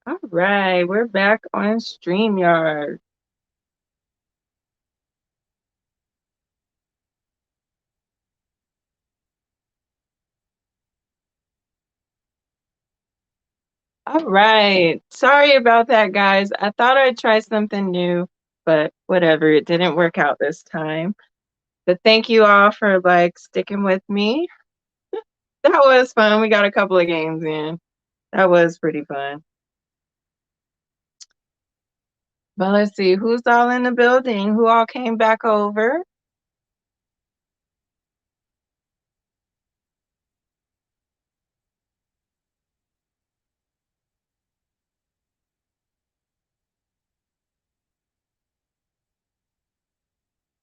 All right, we're back on StreamYard. All right. Sorry about that, guys. I thought I'd try something new, but whatever. It didn't work out this time. But thank you all for sticking with me. That was fun. We got a couple of games in. That was pretty fun. But let's see who's all in the building, who all came back over.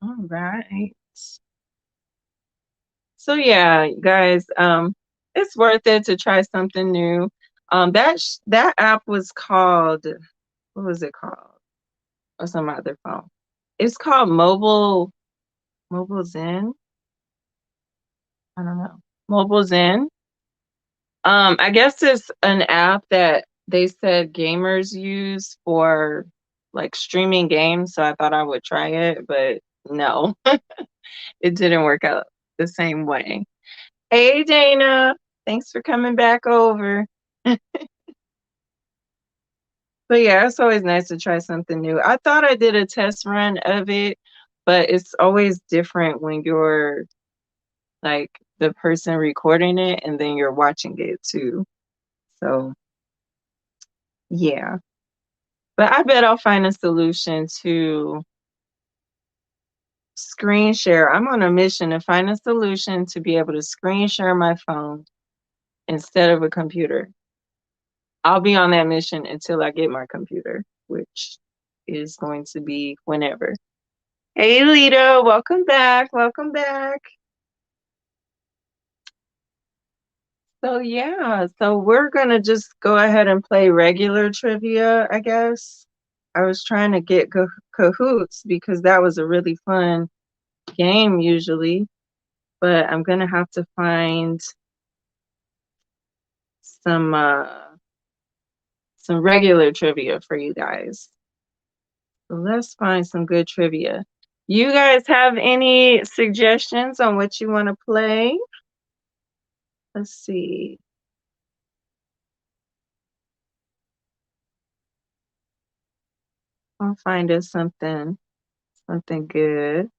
All right. So yeah, guys, it's worth it to try something new. That app was called, what was it called? Or some other phone. It's called Mobile Zen. I don't know. Mobile Zen. I guess it's an app that they said gamers use for streaming games, so I thought I would try it, but no, it didn't work out the same way. Hey Dana, thanks for coming back over. But yeah, it's always nice to try something new. I thought I did a test run of it, but it's always different when you're like the person recording it and then you're watching it too. So yeah. But I bet I'll find a solution to screen share. I'm on a mission to find a solution to be able to screen share my phone instead of a computer. I'll be on that mission until I get my computer, which is going to be whenever. Hey, Lita, welcome back. Welcome back. So, yeah, so we're going to just go ahead and play regular trivia, I guess. I was trying to get Cahoots because that was a really fun game usually, but I'm going to have to find some uh some regular trivia for you guys. So let's find some good trivia. You guys have any suggestions on what you want to play? Let's see. I'll find us something good.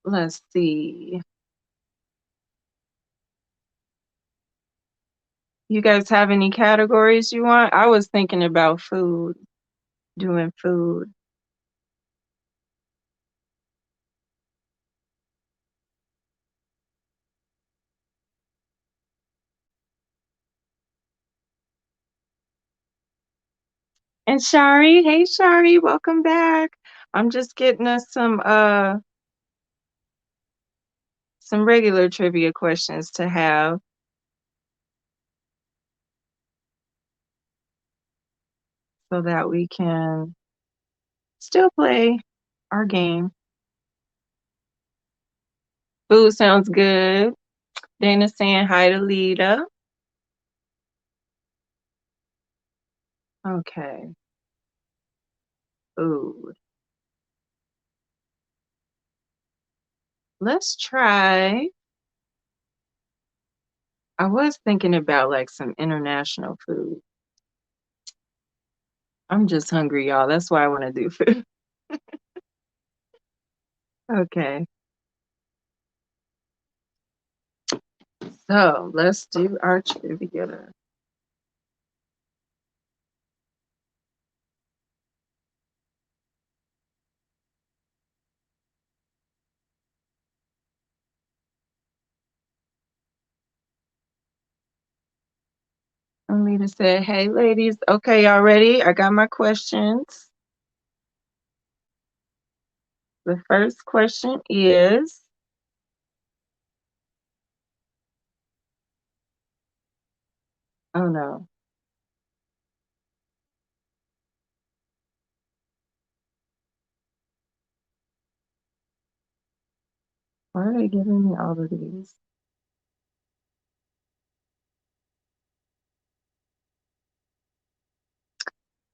Let's see. You guys have any categories you want? I was thinking about food, doing food. And Shari, hey Shari, welcome back. I'm just getting us some regular trivia questions to have so that we can still play our game. Food sounds good. Dana saying hi to Lita. Okay, food. Let's try. I was thinking about some international food. I'm just hungry, y'all. That's why I want to do food. Okay, so let's do our trivia. Lita said, hey, ladies. Okay, y'all ready? I got my questions. The first question is, oh no, why are they giving me all of these?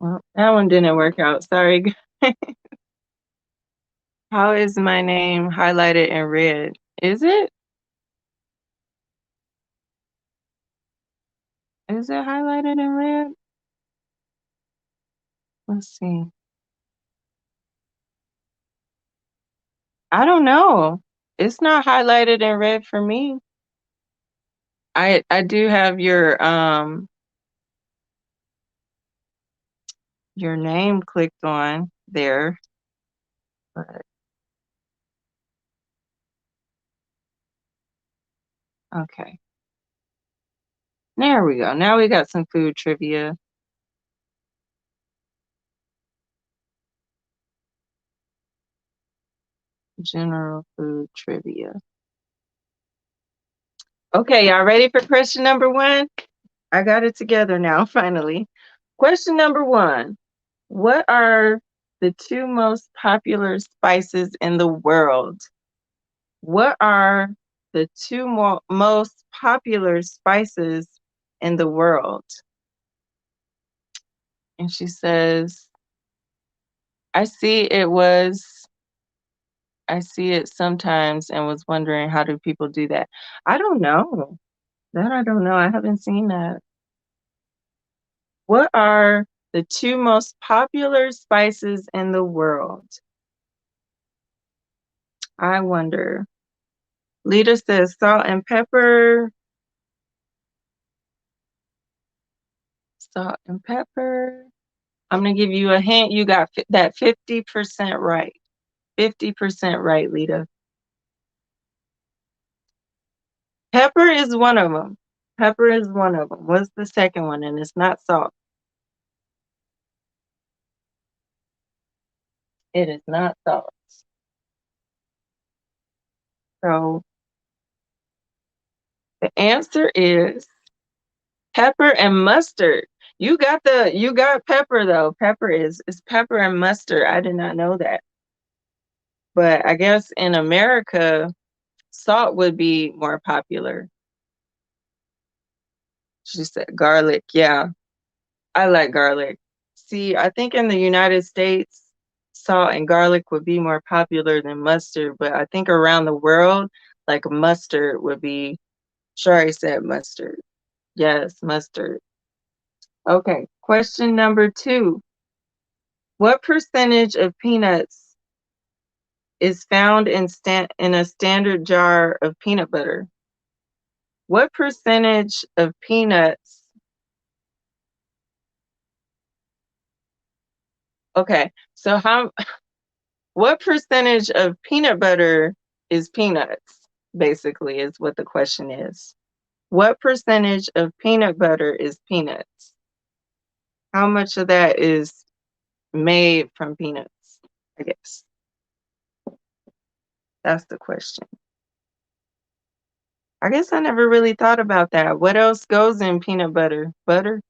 Well, that one didn't work out. Sorry. How is my name highlighted in red? Is it? Is it highlighted in red? Let's see. I don't know. It's not highlighted in red for me. I do have your name clicked on there, but okay. There we go. Now we got some food trivia. General food trivia. Okay, y'all ready for question number one? I got it together now, finally. Question number one. What are the two most popular spices in the world? What are the two most popular spices in the world? And she says, I see it sometimes and was wondering, how do people do that? I don't know. That I don't know. I haven't seen that. What are the two most popular spices in the world? I wonder. Lita says salt and pepper. Salt and pepper. I'm going to give you a hint. You got that 50% right. 50% right, Lita. Pepper is one of them. Pepper is one of them. What's the second one? And it's not salt. It is not salt. So the answer is pepper and mustard. You got pepper though. Pepper is pepper and mustard. I did not know that. But I guess in America, salt would be more popular. She said garlic. Yeah, I like garlic. See, I think in the United States, salt and garlic would be more popular than mustard, but I think around the world, like mustard would be. Shari said mustard. Yes, mustard. Okay, question number two. What percentage of peanuts is found in a standard jar of peanut butter? What percentage of peanuts? Okay, so what percentage of peanut butter is peanuts? Basically, is what the question is. What percentage of peanut butter is peanuts? How much of that is made from peanuts? I guess that's the question. I guess I never really thought about that. What else goes in peanut butter? Butter?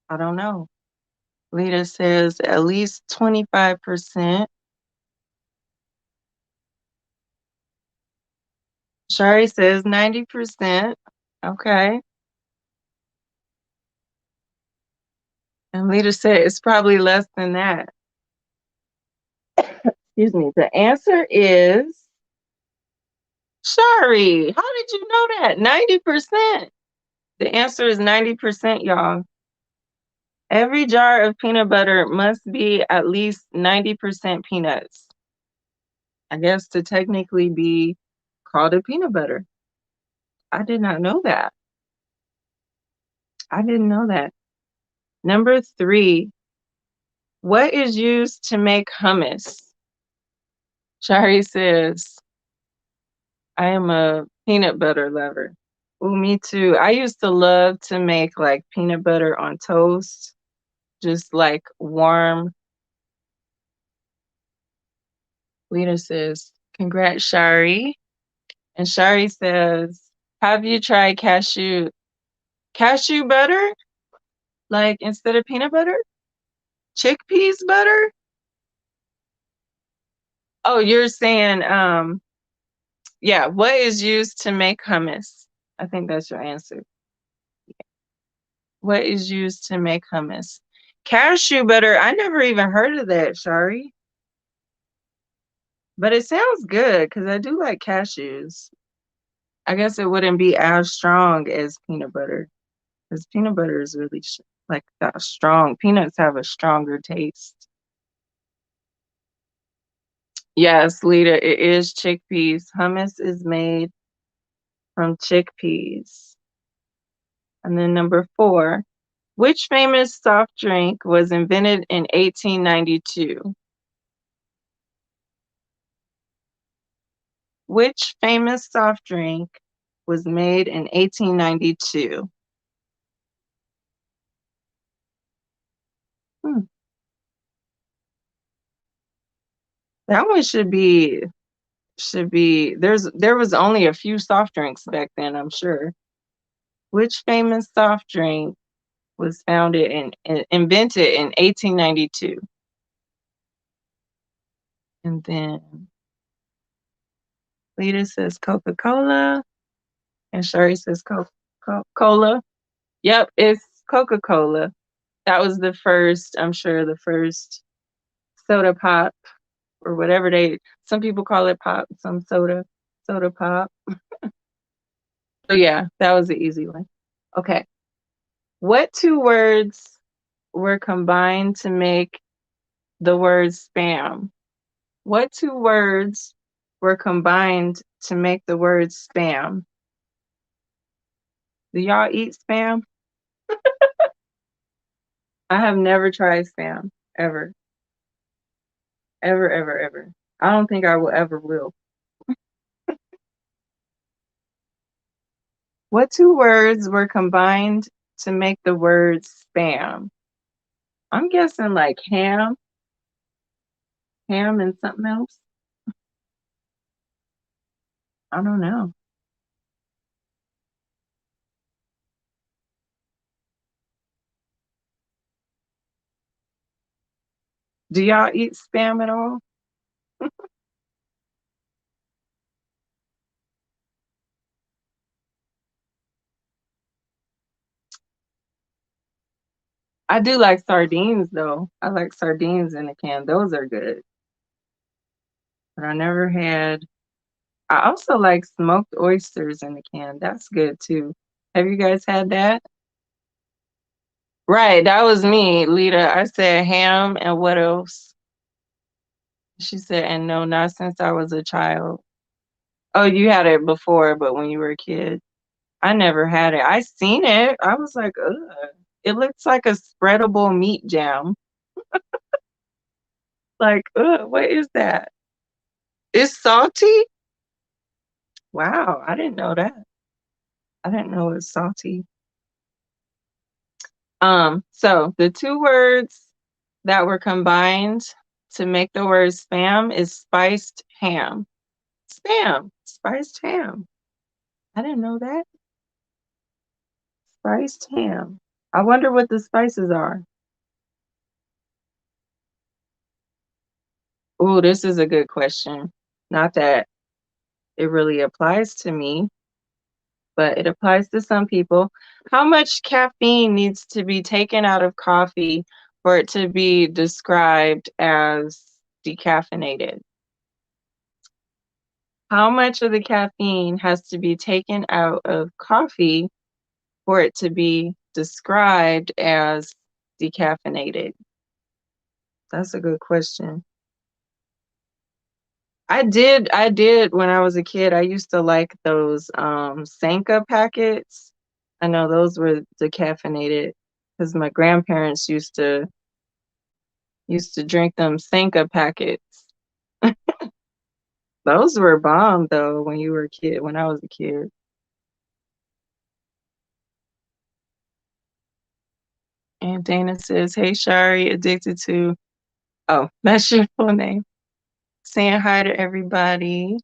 I don't know. Lita says at least 25%. Shari says 90%. Okay. And Lita said it's probably less than that. Excuse me. The answer is Shari. How did you know that? 90%. The answer is 90%, y'all. Every jar of peanut butter must be at least 90% peanuts. I guess to technically be called a peanut butter. I did not know that. I didn't know that. Number three, what is used to make hummus? Shari says, I am a peanut butter lover. Oh, me too. I used to love to make like peanut butter on toast, just like warm. Lena says, congrats, Shari. And Shari says, have you tried cashew butter? Like instead of peanut butter? Chickpeas butter? Oh, you're saying, yeah, what is used to make hummus? I think that's your answer. What is used to make hummus? Cashew butter. I never even heard of that, Shari. But it sounds good because I do like cashews. I guess it wouldn't be as strong as peanut butter because peanut butter is really like that strong. Peanuts have a stronger taste. Yes, Lita, it is chickpeas. Hummus is made from chickpeas. And then number 4, which famous soft drink was invented in 1892? Which famous soft drink was made in 1892? Hmm. That one should be there was only a few soft drinks back then, I'm sure. Which famous soft drink was invented in 1892? And then Lita says Coca-Cola and Sherry says Coca-Cola. Yep, it's Coca-Cola. That was the first, I'm sure, the first soda pop or whatever some people call it pop, some soda pop. So yeah, that was the easy one. Okay. What 2 words were combined to make the word spam? What 2 words were combined to make the word spam? Do y'all eat spam? I have never tried spam, ever. Ever, ever, ever. I don't think I will ever will. What 2 words were combined to make the word spam? I'm guessing like ham and something else. I don't know. Do y'all eat spam at all? I do like sardines though. I like sardines in a can. Those are good. But I never had. I also like smoked oysters in a can. That's good too. Have you guys had that? Right, that was me, Lita. I said ham and what else? She said, and no, not since I was a child. Oh, you had it before, but when you were a kid. I never had it. I seen it. I was like, ugh. It looks like a spreadable meat jam. Like, ugh, what is that? It's salty? Wow, I didn't know that. I didn't know it was salty. So the 2 words that were combined to make the word spam is spiced ham. Spam, spiced ham. I didn't know that. Spiced ham. I wonder what the spices are. Oh, this is a good question. Not that it really applies to me, but it applies to some people. How much caffeine needs to be taken out of coffee for it to be described as decaffeinated? How much of the caffeine has to be taken out of coffee for it to be described as decaffeinated? That's a good question. I did when I was a kid. I used to like those Sanka packets. I know those were decaffeinated because my grandparents used to drink them Sanka packets. Those were bomb though when you were a kid, when I was a kid. And Dana says, "Hey Shari, addicted to." Oh, that's your full name. Saying hi to everybody.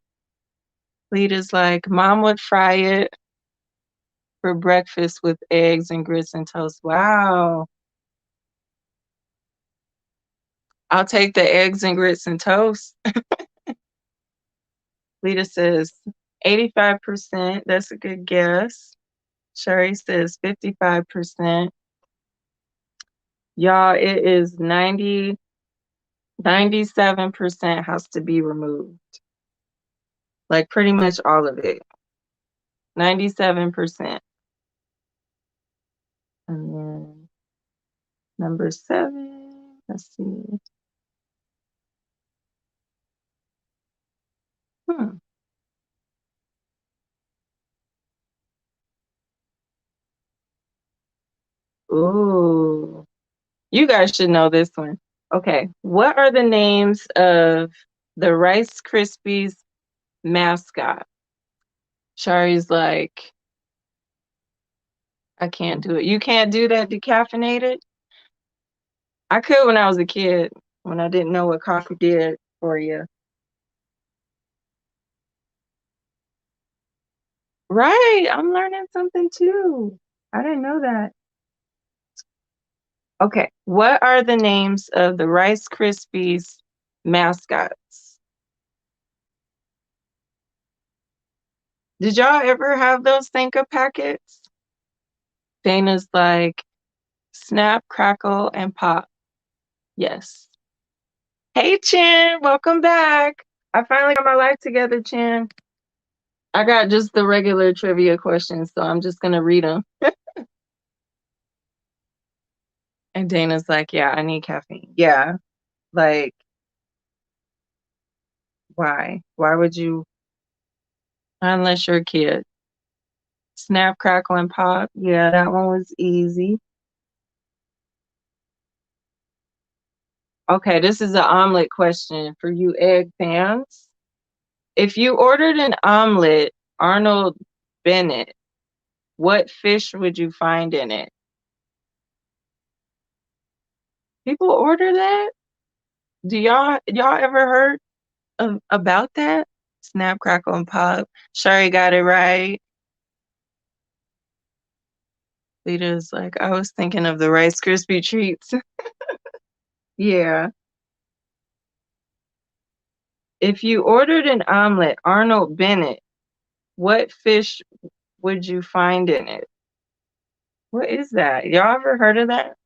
Lita's like, "Mom would fry it for breakfast with eggs and grits and toast." Wow. I'll take the eggs and grits and toast. Lita says 85%. That's a good guess. Sherry says 55%. Y'all, it is 97% has to be removed. Like pretty much all of it. 97%. And then number 7, let's see. Hmm. Ooh. You guys should know this one. Okay. What are the names of the Rice Krispies mascot? Shari's like, I can't do it. You can't do that decaffeinated? I could when I was a kid, when I didn't know what coffee did for you. Right. I'm learning something too. I didn't know that. Okay. What are the names of the Rice Krispies mascots? Did y'all ever have those Sanka packets? Dana's like, snap, crackle, and pop. Yes. Hey, Chin. Welcome back. I finally got my life together, Chin. I got just the regular trivia questions, so I'm just going to read them. And Dana's like, yeah, I need caffeine. Yeah. Like, why? Why would you? Unless you're a kid. Snap, crackle, and pop. Yeah, that one was easy. Okay, this is an omelet question for you egg fans. If you ordered an omelet, Arnold Bennett, what fish would you find in it? People order that? Do y'all ever heard about that? Snap, crackle, and pop. Shari got it right. Lita's like, I was thinking of the Rice Krispie treats. Yeah. If you ordered an omelet, Arnold Bennett, what fish would you find in it? What is that? Y'all ever heard of that?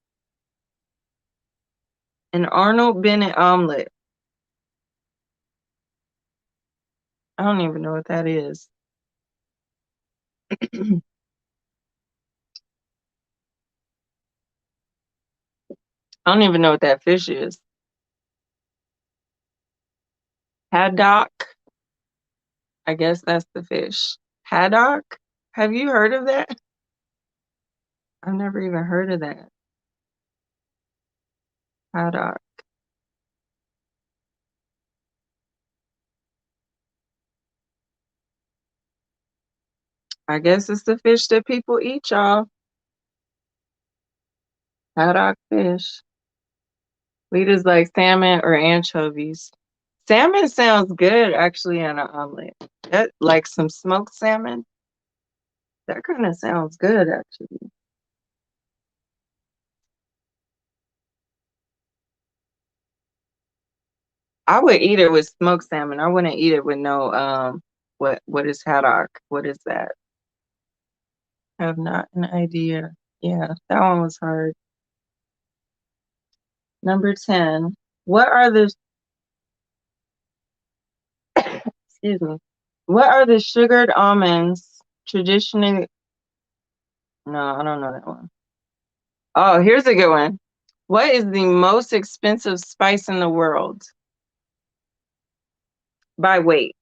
An Arnold Bennett omelet. I don't even know what that is. I don't even know what that fish is. Haddock. I guess that's the fish. Haddock? Have you heard of that? I've never even heard of that. Haddock. I guess it's the fish that people eat, y'all. Haddock fish. Lita's like salmon or anchovies. Salmon sounds good actually in an omelet. That like some smoked salmon. That kind of sounds good actually. I would eat it with smoked salmon. I wouldn't eat it with no what is haddock? What is that? I have not an idea. Yeah, that one was hard. Number 10. What are the excuse me. What are the sugared almonds traditionally? No, I don't know that one. Oh, here's a good one. What is the most expensive spice in the world by weight?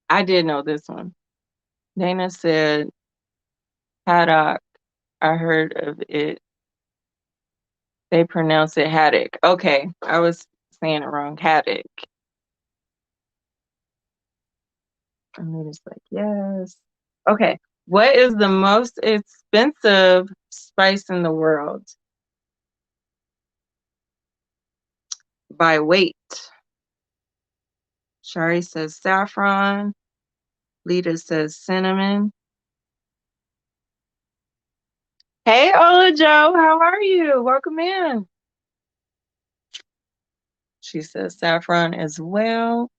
I did know this one. Dana said haddock. I heard of it. They pronounce it haddock. Okay, I was saying it wrong. Haddock. And they just like, yes. Okay, what is the most expensive spice in the world by weight? Shari says saffron. Lita says cinnamon. Hey, Ola Joe, how are you? Welcome in. She says saffron as well.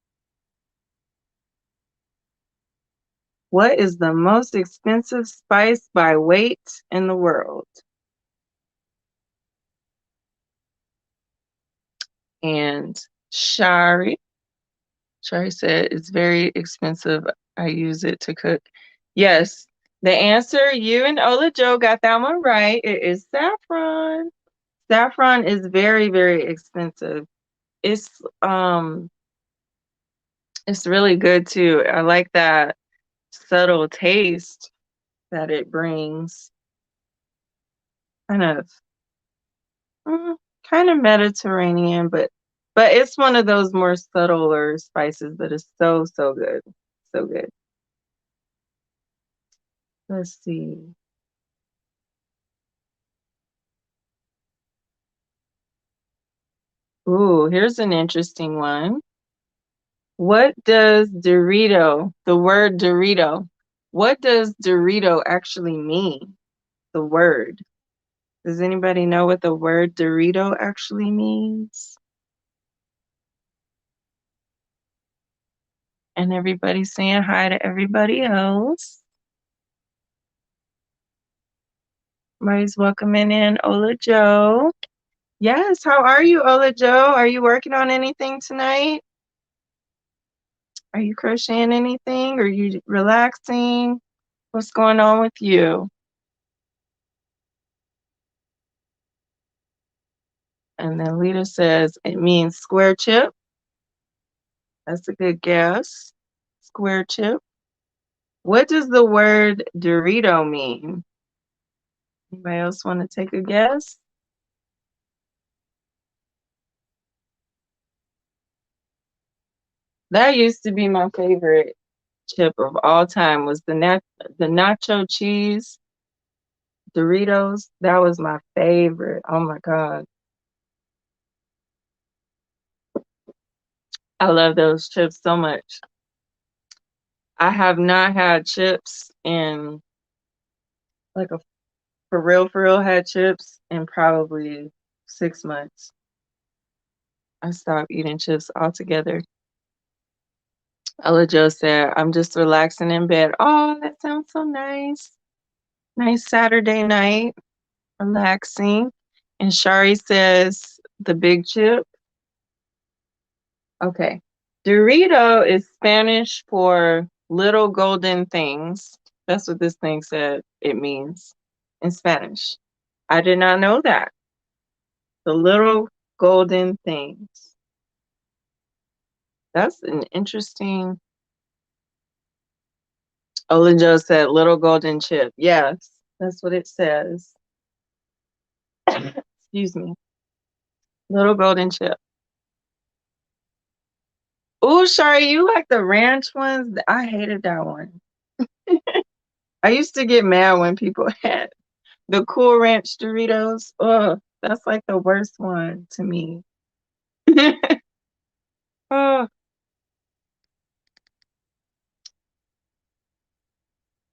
What is the most expensive spice by weight in the world? And Shari said it's very expensive. I use it to cook. Yes, the answer, you and Ola Joe got that one right. It is saffron. Saffron is very, very expensive. It's it's really good too. I like that subtle taste that it brings. Kind of mm, kind of Mediterranean, but it's one of those more subtler spices that is so, so good. So good. Let's see. Ooh, here's an interesting one. What does the word Dorito, what does Dorito actually mean? The word. Does anybody know what the word Dorito actually means? And everybody's saying hi to everybody else. Everybody's welcoming in Ola Joe. Yes, how are you, Ola Joe? Are you working on anything tonight? Are you crocheting anything? Are you relaxing? What's going on with you? And then Lita says it means square chip. That's a good guess. Square chip. What does the word Dorito mean? Anybody else want to take a guess? That used to be my favorite chip of all time was the nacho cheese Doritos. That was my favorite. Oh my God. I love those chips so much. I have not had chips in like a for real had chips in probably 6 months. I stopped eating chips altogether. Ella Joe said, I'm just relaxing in bed. Oh, that sounds so nice. Nice Saturday night, relaxing. And Shari says, the big chip. Okay. Dorito is Spanish for little golden things. That's what this thing said it means in Spanish. I did not know that. The little golden things. That's an interesting. Olinjo said little golden chip. Yes, that's what it says. Excuse me. Little golden chip. Ooh, Shari, you like the ranch ones? I hated that one. I used to get mad when people had the Cool Ranch Doritos. Ugh, that's like the worst one to me. Oh,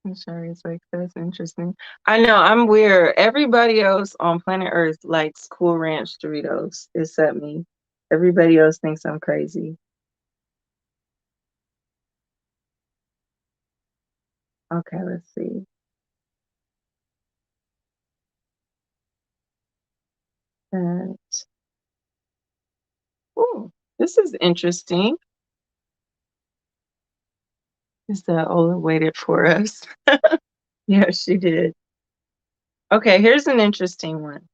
I'm sorry. It's like, that's interesting. I know, I'm weird. Everybody else on planet Earth likes Cool Ranch Doritos except me. Everybody else thinks I'm crazy. Okay, let's see. And, ooh, this is interesting. Is that Ola waited for us? Yeah, she did. Okay, here's an interesting one.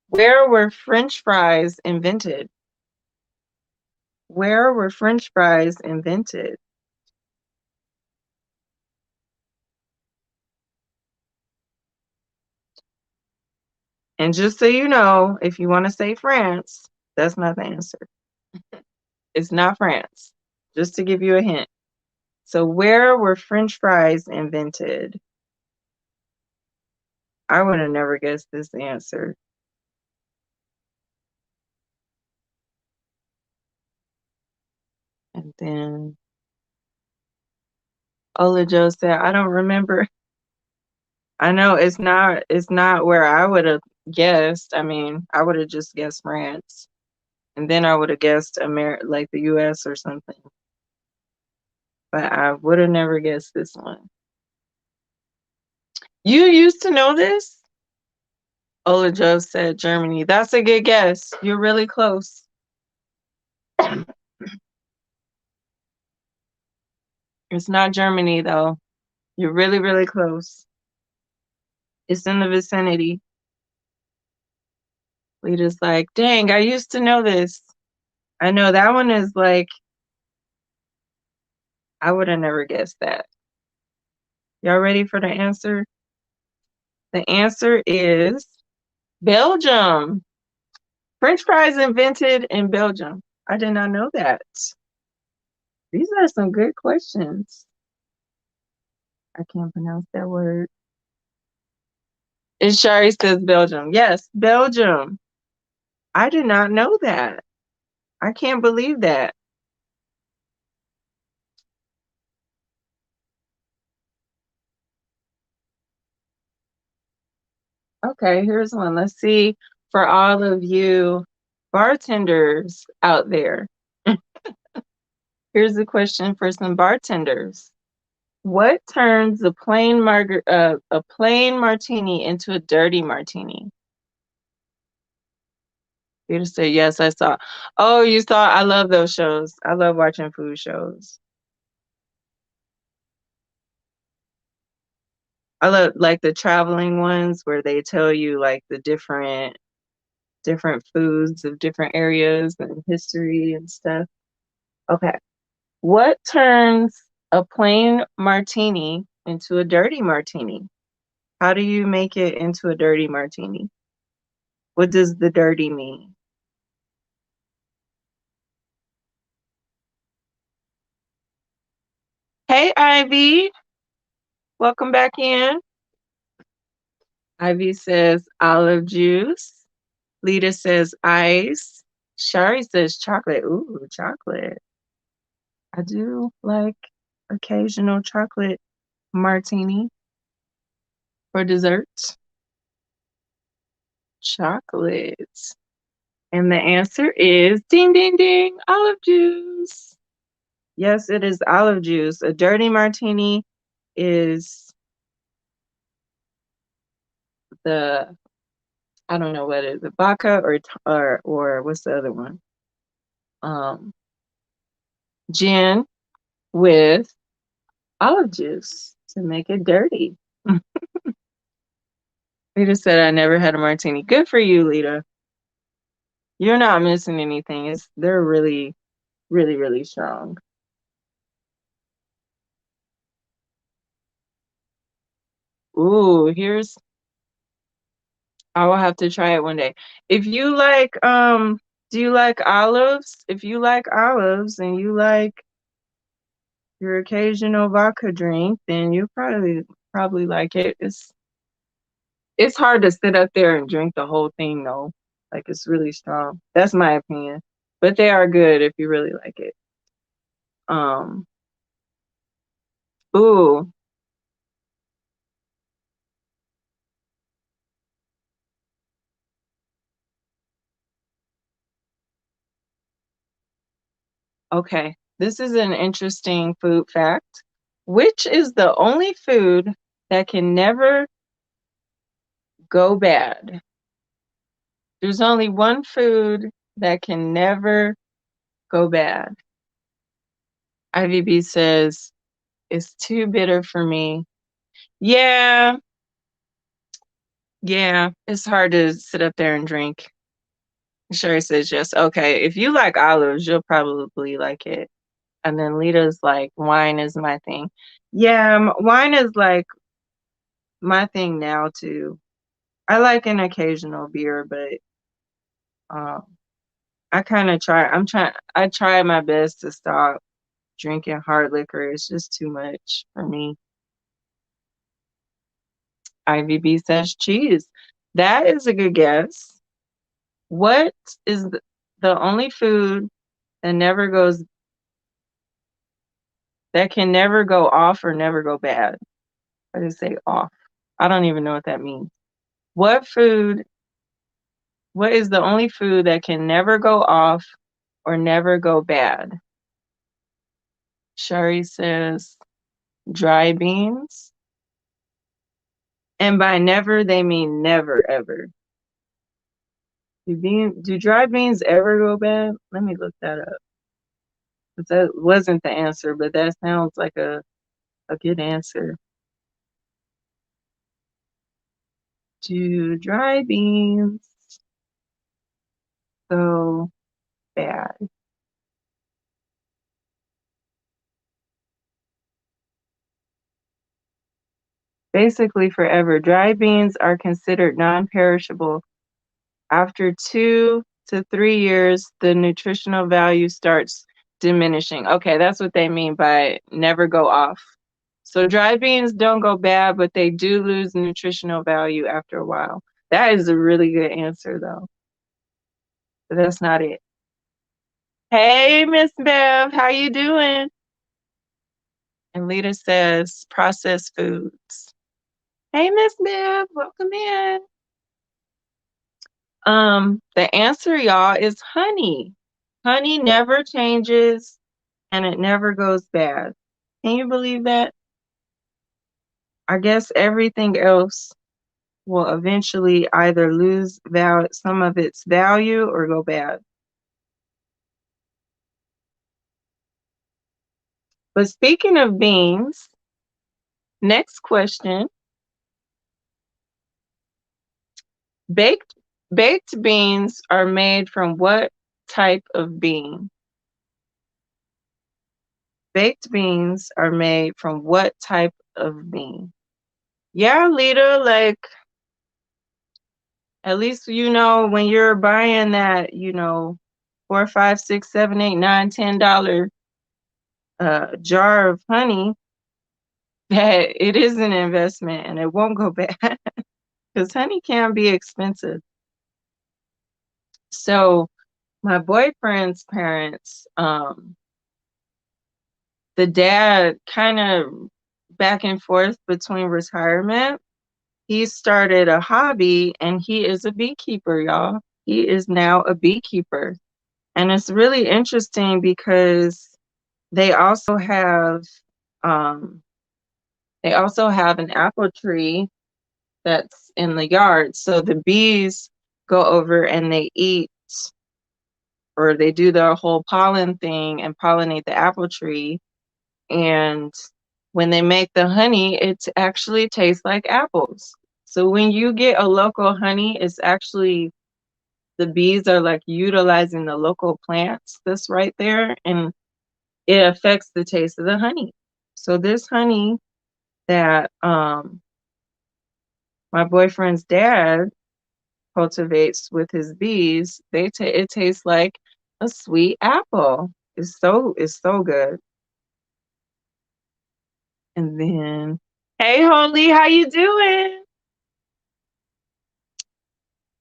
Where were French fries invented? Where were French fries invented? And just so you know, if you want to say France, that's not the answer. It's not France. Just to give you a hint. So, where were French fries invented? I would have never guessed this answer. And then Ola Joe said, I don't remember. I know it's not where I would have guessed. I mean, I would have just guessed France. And then I would have guessed like the US or something. But I would have never guessed this one. You used to know this? Ola Joe said Germany. That's a good guess. You're really close. It's not Germany, though. You're really, really close. It's in the vicinity. Lita's like, dang, I used to know this. I know that one is like, I would have never guessed that. Y'all ready for the answer? The answer is Belgium. French fries invented in Belgium. I did not know that. These are some good questions. I can't pronounce that word. It Shari says Belgium. Yes, Belgium. I did not know that. I can't believe that. Okay, here's one. Let's see for all of you bartenders out there. Here's a question for some bartenders. What turns a plain martini into a dirty martini? You just say yes, I saw. Oh, you saw. I love those shows. I love watching food shows. I love like the traveling ones where they tell you like the different foods of different areas and history and stuff. Okay. What turns a plain martini into a dirty martini? How do you make it into a dirty martini? What does the dirty mean? Hey, Ivy. Welcome back in. Ivy says olive juice. Lita says ice. Shari says chocolate. Ooh, chocolate. I do like occasional chocolate martini for dessert. Chocolate. And the answer is ding, ding, ding, olive juice. Yes, it is olive juice. A dirty martini is the, I don't know what it is, the vodka or what's the other one? Um, Gin with olive juice to make it dirty. Lita said I never had a martini. Good for you, Lita. You're not missing anything. They're really, really, really strong. Ooh, I will have to try it one day. If you like, do you like olives? If you like olives and you like your occasional vodka drink, then you probably like it. It's hard to sit up there and drink the whole thing though. Like it's really strong. That's my opinion. But they are good if you really like it. Um, ooh, okay. This is an interesting food fact. Which is the only food that can never go bad? There's only one food that can never go bad. IVB says it's too bitter for me. Yeah, yeah, it's hard to sit up there and drink. Sherry says yes. Okay, if you like olives, you'll probably like it. And then Lita's like, wine is my thing. Yeah, wine is like my thing now too. I like an occasional beer, but um, I kind of try. I try my best to stop drinking hard liquor. It's just too much for me. IVB says cheese. That is a good guess. What is the only food that never goes that can never go off or never go bad? I just say off. I don't even know what that means. What food, what is the only food that can never go off or never go bad? Shari says dry beans. And by never, they mean never, ever. Do dry beans ever go bad? Let me look that up. But that wasn't the answer, but that sounds like a good answer. Do dry beans go bad? Basically forever. Dry beans are considered non-perishable. After 2 to 3 years, the nutritional value starts diminishing. Okay, that's what they mean by never go off. So dry beans don't go bad, but they do lose nutritional value after a while. That is a really good answer, though. But that's not it. Hey, Miss Bev, how you doing? And Lita says processed foods. Hey, Miss Bev, welcome in. The answer, y'all, is honey. Honey never changes and it never goes bad. Can you believe that? I guess everything else will eventually either lose some of its value or go bad. But speaking of beans, next question. Baked baked beans are made from what type of bean? Baked beans are made from what type of bean? Yeah, Lita, like at least you know when you're buying that, $4, $5, $6, $7, $8, $9, $10 jar of honey, that it is an investment and it won't go bad because honey can be expensive. So my boyfriend's parents, the dad kind of back and forth between retirement. He started a hobby and he is a beekeeper, y'all. He is now a beekeeper. And it's really interesting because they also have um, an apple tree that's in the yard. So the bees go over and they eat, or they do the whole pollen thing and pollinate the apple tree. And when they make the honey, it actually tastes like apples. So when you get a local honey, it's actually the bees are like utilizing the local plants that's right there, and it affects the taste of the honey. So this honey that my boyfriend's dad cultivates with his bees, it tastes like a sweet apple. It's so good. And then, hey Holly, how you doing?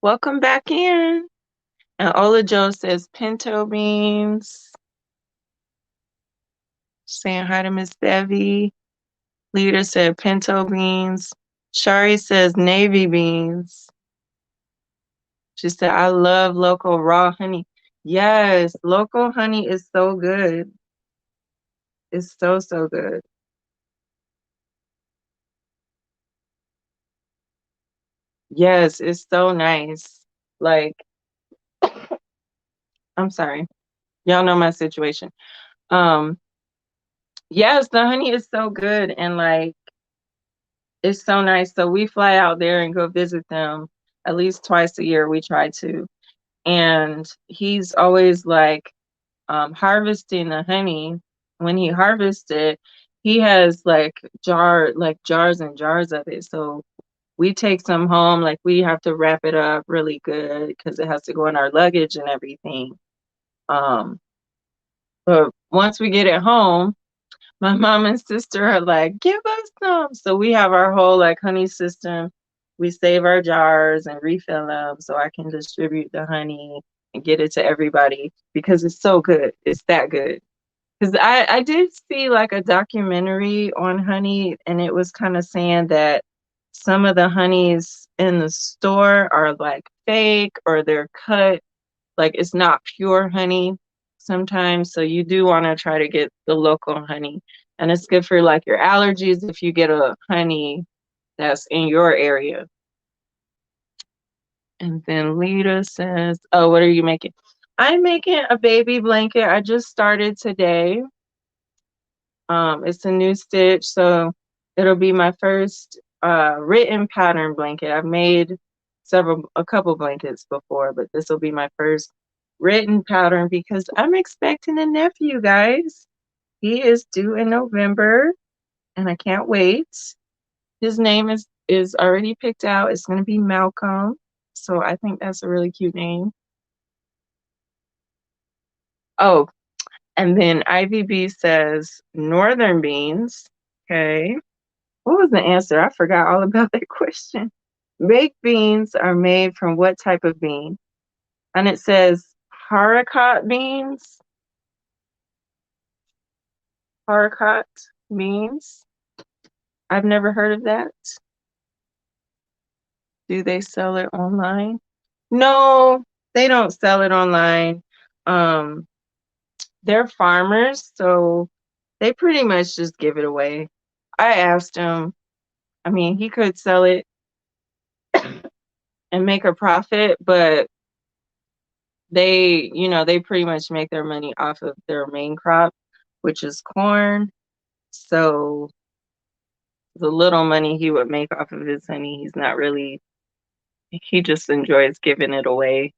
Welcome back in. And Ola Joe says pinto beans. Saying hi to Miss Bevy. Leader said pinto beans. Shari says navy beans. She said, I love local raw honey. Yes, local honey is so good. It's so, so good. Yes, it's so nice. Like, I'm sorry. Y'all know my situation. Um, yes, the honey is so good and like it's so nice. So we fly out there and go visit them at least twice a year. We try to. And he's always like harvesting the honey. When he harvests it, he has like jars and jars of it. So we take some home, like we have to wrap it up really good because it has to go in our luggage and everything. Um, but once we get it home, my mom and sister are like, give us some. So we have our whole like honey system. We save our jars and refill them so I can distribute the honey and get it to everybody because it's so good. It's that good. Because I did see like a documentary on honey, and it was kind of saying that some of the honeys in the store are like fake or they're cut, like it's not pure honey sometimes. So you do want to try to get the local honey. And it's good for like your allergies if you get a honey that's in your area. And then Lita says, oh, what are you making? I'm making a baby blanket. I just started today. It's a new stitch, so it'll be my first written pattern blanket. I've made a couple blankets before, but this will be my first written pattern because I'm expecting a nephew, guys. He is due in November, and I can't wait. His name is already picked out. It's going to be Malcolm, so I think that's a really cute name. Oh, and then IVB says northern beans. Okay. What was the answer? I forgot all about that question. Baked beans are made from what type of bean? And it says haricot beans. Haricot beans. I've never heard of that. Do they sell it online? No, they don't sell it online. Um, they're farmers, so they pretty much just give it away. I asked him, I mean, he could sell it and make a profit, but they pretty much make their money off of their main crop, which is corn. So the little money he would make off of his honey, he just enjoys giving it away.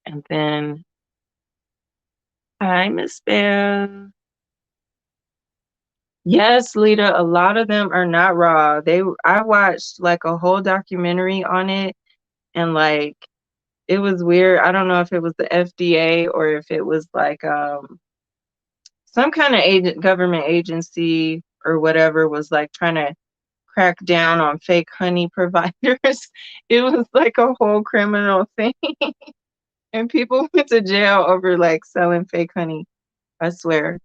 And then, hi, Miss Bev. Yes, Lita, a lot of them are not raw. I watched like a whole documentary on it, and like it was weird. I don't know if it was the FDA or if it was like some kind of government agency or whatever was like trying to crack down on fake honey providers. It was like a whole criminal thing. And people went to jail over like selling fake honey, I swear.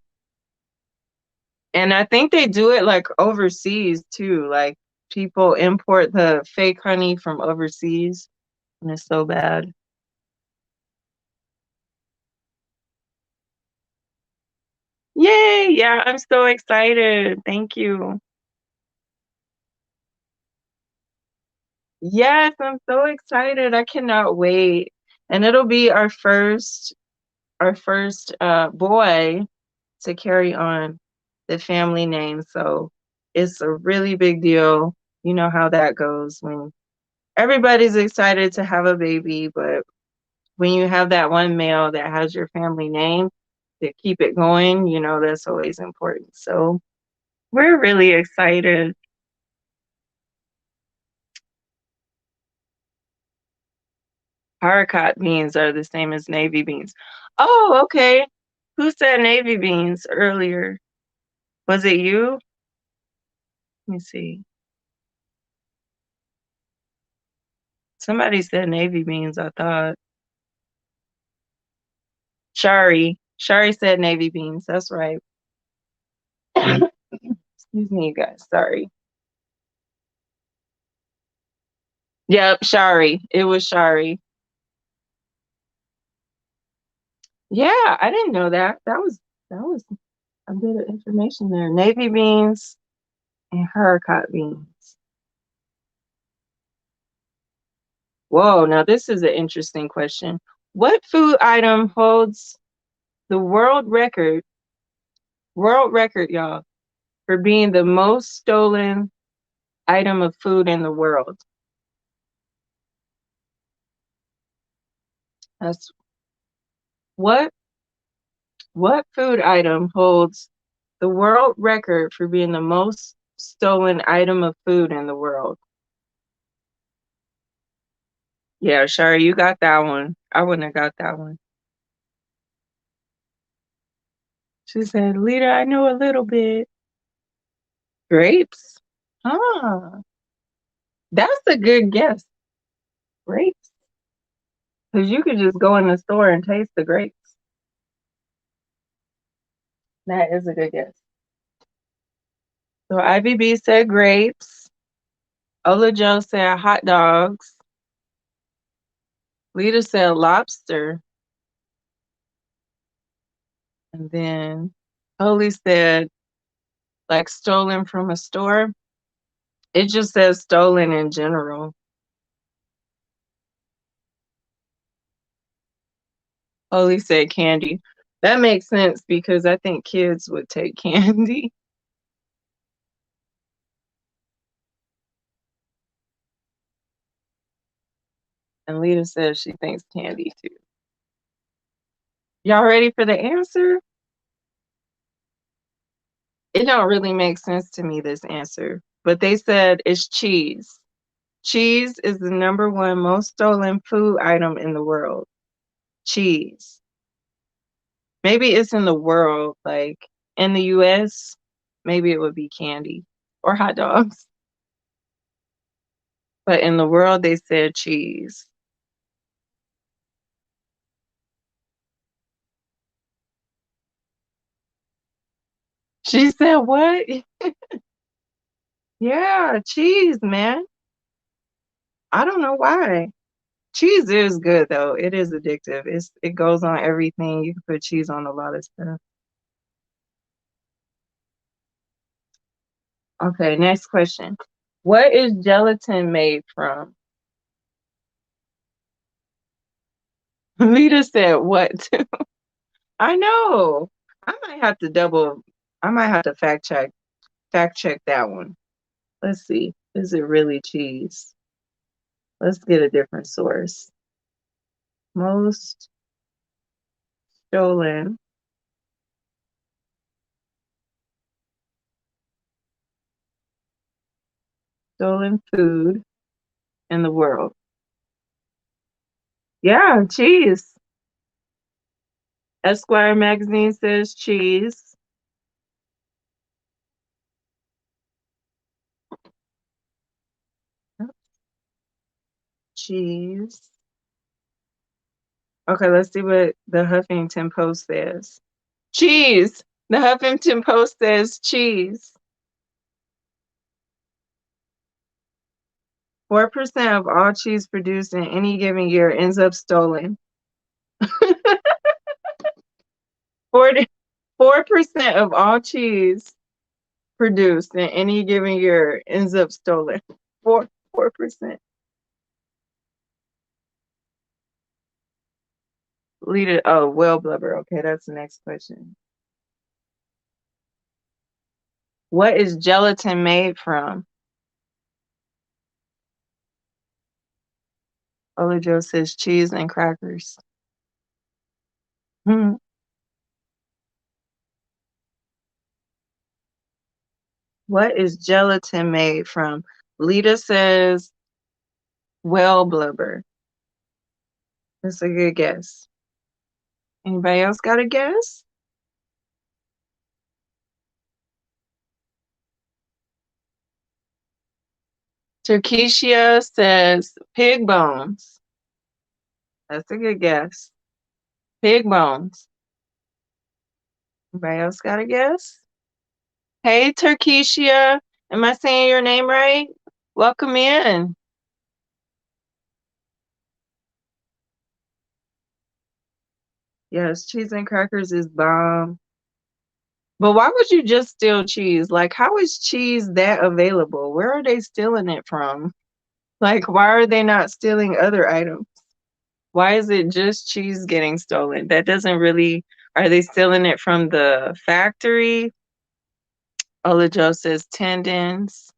And I think they do it like overseas too. Like people import the fake honey from overseas and it's so bad. Yay! Yeah, I'm so excited. Thank you. Yes, I'm so excited. I cannot wait. And it'll be our first boy to carry on the family name. So it's a really big deal. You know how that goes when everybody's excited to have a baby, but when you have that one male that has your family name to keep it going, that's always important. So we're really excited. Haricot beans are the same as navy beans. Oh, okay. Who said navy beans earlier? Was it you? Let me see. Somebody said navy beans, I thought. Shari. Shari said navy beans. That's right. Excuse me, you guys. Sorry. Yep, Shari. It was Shari. Yeah, I didn't know that. That was a bit of information there. Navy beans and haricot beans. Whoa, now this is an interesting question. What food item holds the world record, y'all, for being the most stolen item of food in the world? That's what what food item holds the world record for being the most stolen item of food in the world? Yeah, Shari, you got that one. I wouldn't have got that one. She said, Lita, I know a little bit. Grapes? Ah, that's a good guess. Grapes? Because you could just go in the store and taste the grapes. That is a good guess. So IBB said grapes. Ola Joe said hot dogs. Lita said lobster. And then Holy said like stolen from a store. It just says stolen in general. Holy said candy. That makes sense because I think kids would take candy. And Lita says she thinks candy too. Y'all ready for the answer? It don't really make sense to me, this answer. But they said it's cheese. Cheese is the number one most stolen food item in the world. Cheese. Maybe it's in the world, like in the US, maybe it would be candy or hot dogs. But in the world, they said cheese. She said, what? Yeah, cheese, man. I don't know why. Cheese is good though. It is addictive. It goes on everything. You can put cheese on a lot of stuff. Okay, next question. What is gelatin made from? Lita said what? I know. I might have to I might have to fact check that one. Let's see. Is it really cheese? Let's get a different source. Most stolen food in the world. Yeah, cheese. Esquire magazine says cheese. Cheese. Okay, let's see what the Huffington Post says. Cheese. The Huffington Post says cheese. 4% of all cheese produced in any given year ends up stolen. 4% of all cheese produced in any given year ends up stolen. 4%. Leader, oh, well blubber. Okay, that's the next question. What is gelatin made from? Joe says cheese and crackers. Hmm. What is gelatin made from? Lita says well blubber. That's a good guess. Anybody else got a guess? Terkesia says pig bones. That's a good guess. Pig bones. Anybody else got a guess? Hey, Terkesia. Am I saying your name right? Welcome in. Yes, cheese and crackers is bomb. But why would you just steal cheese? Like, how is cheese that available? Where are they stealing it from? Like, why are they not stealing other items? Why is it just cheese getting stolen? That doesn't really, are they stealing it from the factory? Olajo says tendons.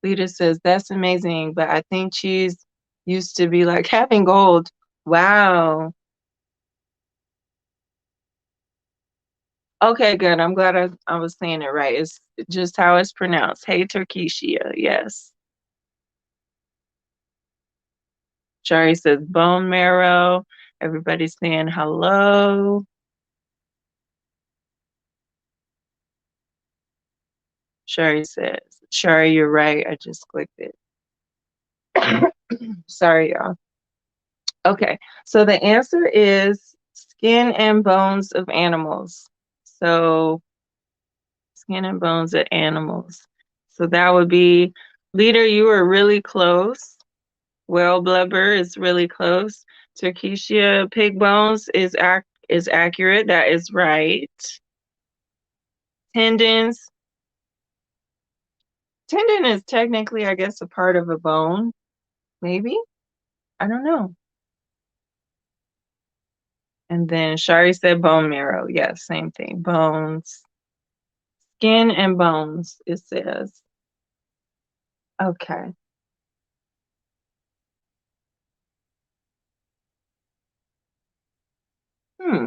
Lita says, that's amazing, but I think cheese used to be like having gold. Wow. Okay, good. I'm glad I was saying it right. It's just how it's pronounced. Hey, Turkesia. Yes. Shari says bone marrow. Everybody's saying hello. Shari says, Shari, you're right. I just clicked it. Sorry, y'all. Okay, so the answer is skin and bones of animals. So skin and bones of animals. So that would be, leader, you were really close. Well, blubber is really close. Turkesia pig bones is accurate. That is right. Tendons. Tendon is technically, I guess, a part of a bone. Maybe. I don't know. And then Shari said bone marrow. Yes, same thing. Bones. Skin and bones, it says. Okay. Hmm.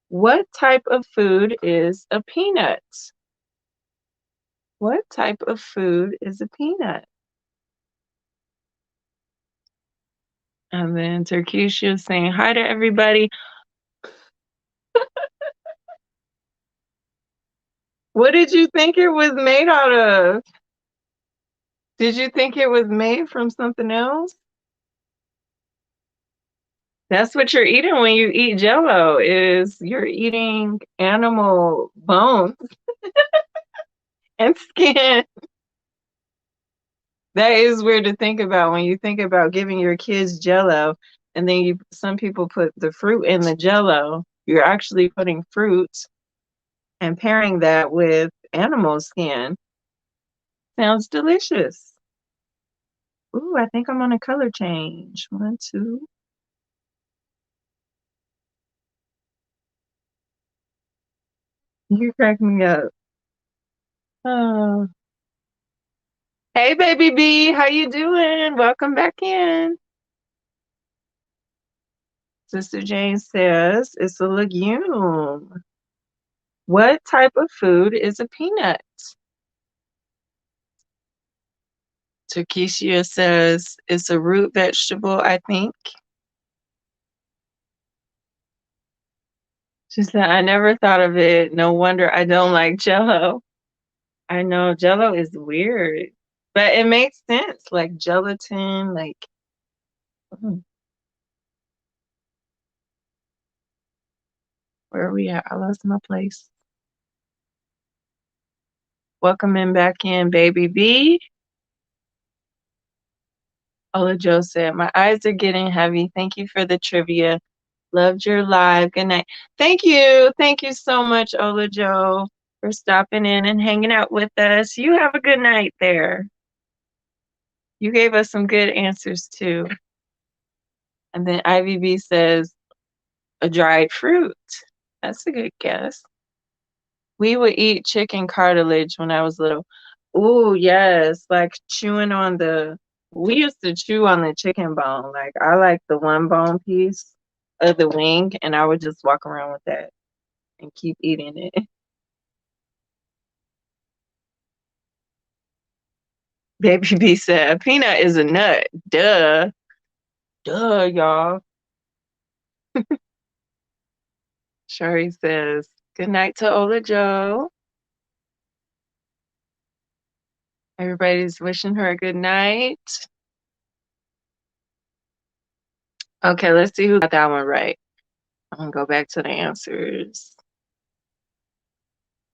What type of food is a peanut? What type of food is a peanut? And then Terkeisha is saying hi to everybody. What did you think it was made out of? Did you think it was made from something else? That's what you're eating when you eat Jello, is you're eating animal bones and skin. That is weird to think about when you think about giving your kids Jello, and then some people put the fruit in the Jello. You're actually putting fruit and pairing that with animal skin. Sounds delicious. Ooh, I think I'm on a color change. 1, 2. You crack me up. Oh. Hey, baby B, how you doing? Welcome back in. Sister Jane says it's a legume. What type of food is a peanut? Takeshia says it's a root vegetable, I think. She said, I never thought of it. No wonder I don't like Jello. I know Jello is weird, but it makes sense. Like gelatin, like, mm, where are we at? I lost my place. Welcome in back in, baby B. Ola Joe said, my eyes are getting heavy. Thank you for the trivia. Loved your live. Good night. Thank you. Thank you so much, Ola Joe, for stopping in and hanging out with us. You have a good night there. You gave us some good answers too. And then Ivy B says, a dried fruit. That's a good guess. We would eat chicken cartilage when I was little. Ooh, yes, like chewing on we used to chew on the chicken bone. Like I like the one bone piece of the wing, and I would just walk around with that and keep eating it. Baby B said, a peanut is a nut. Duh. Duh, y'all. Sherry says, good night to Ola Joe. Everybody's wishing her a good night. Okay, let's see who got that one right. I'm gonna go back to the answers.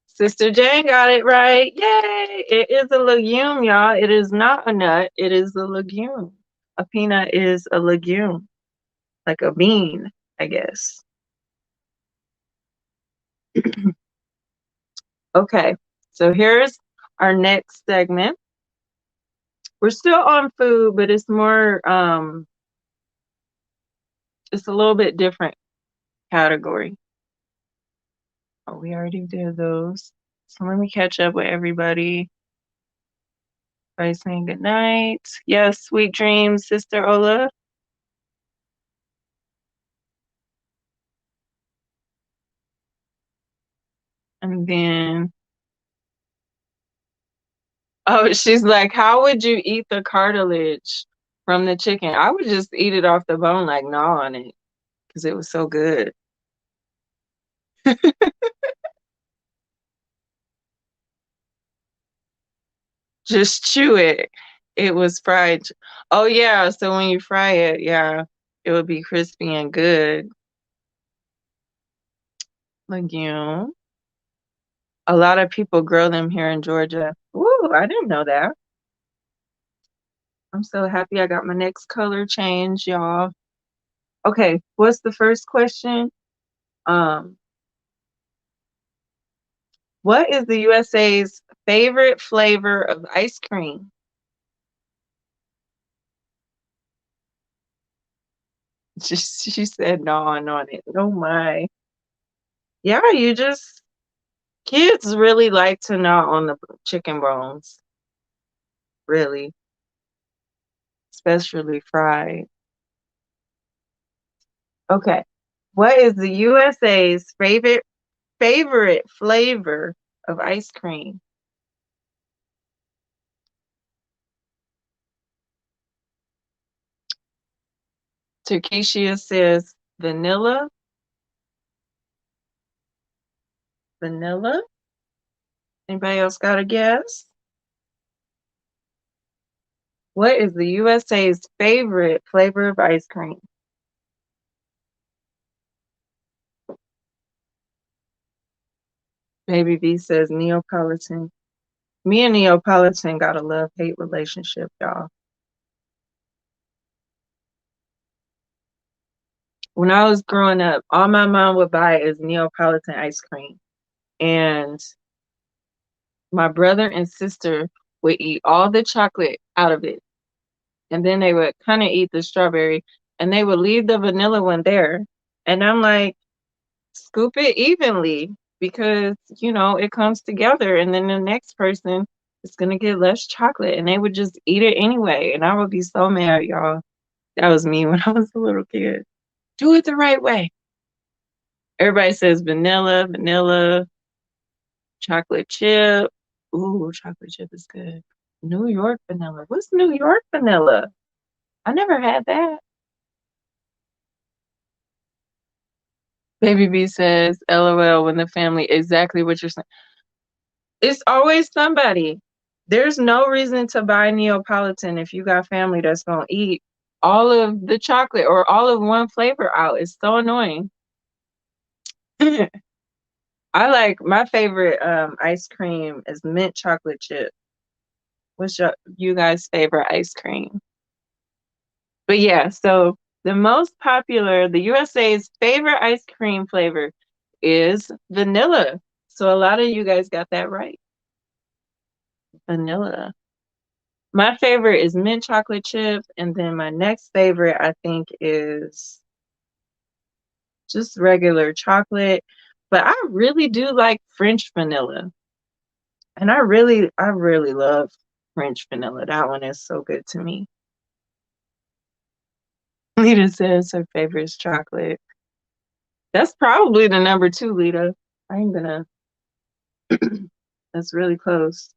Sister Jane got it right. Yay! It is a legume, y'all. It is not a nut. It is a legume. A peanut is a legume, like a bean, I guess. Okay, so here's our next segment. We're still on food, but it's more, it's a little bit different category. Oh, we already did those. So let me catch up with everybody. Everybody saying good night. Yes, sweet dreams, Sister Ola. And then, oh, she's like, how would you eat the cartilage from the chicken? I would just eat it off the bone, like gnaw on it, because it was so good. Just chew it. It was fried. Oh, yeah. So when you fry it, yeah, it would be crispy and good. Legume. A lot of people grow them here in Georgia. Ooh, I didn't know that. I'm so happy I got my next color change, y'all. Okay, what's the first question? Um, what is the USA's favorite flavor of ice cream? She said gnawing on it. Oh my. Yeah, kids really like to gnaw on the chicken bones. Really. Especially fried. Okay. What is the USA's favorite flavor of ice cream? Terkesia says vanilla. Vanilla. Anybody else got a guess? What is the USA's favorite flavor of ice cream? Baby B says Neapolitan. Me and Neapolitan got a love-hate relationship, y'all. When I was growing up, all my mom would buy is Neapolitan ice cream. And my brother and sister would eat all the chocolate out of it. And then they would kind of eat the strawberry and they would leave the vanilla one there. And I'm like, scoop it evenly because, it comes together. And then the next person is going to get less chocolate and they would just eat it anyway. And I would be so mad, y'all. That was me when I was a little kid. Do it the right way. Everybody says vanilla, vanilla, chocolate chip. Ooh, chocolate chip is good. New York vanilla. What's New York vanilla? I never had that. Baby B says, LOL, when the family, exactly what you're saying. It's always somebody. There's no reason to buy Neapolitan if you got family that's going to eat all of the chocolate or all of one flavor out. It's so annoying. I like my favorite ice cream is mint chocolate chip. What's you guys' favorite ice cream? But yeah, so the USA's favorite ice cream flavor is vanilla. So a lot of you guys got that right. Vanilla. My favorite is mint chocolate chip, and then my next favorite I think is just regular chocolate. But I really do like French vanilla. And I really love French vanilla. That one is so good to me. Lita says her favorite is chocolate. That's probably the number two, Lita. I ain't gonna. That's really close.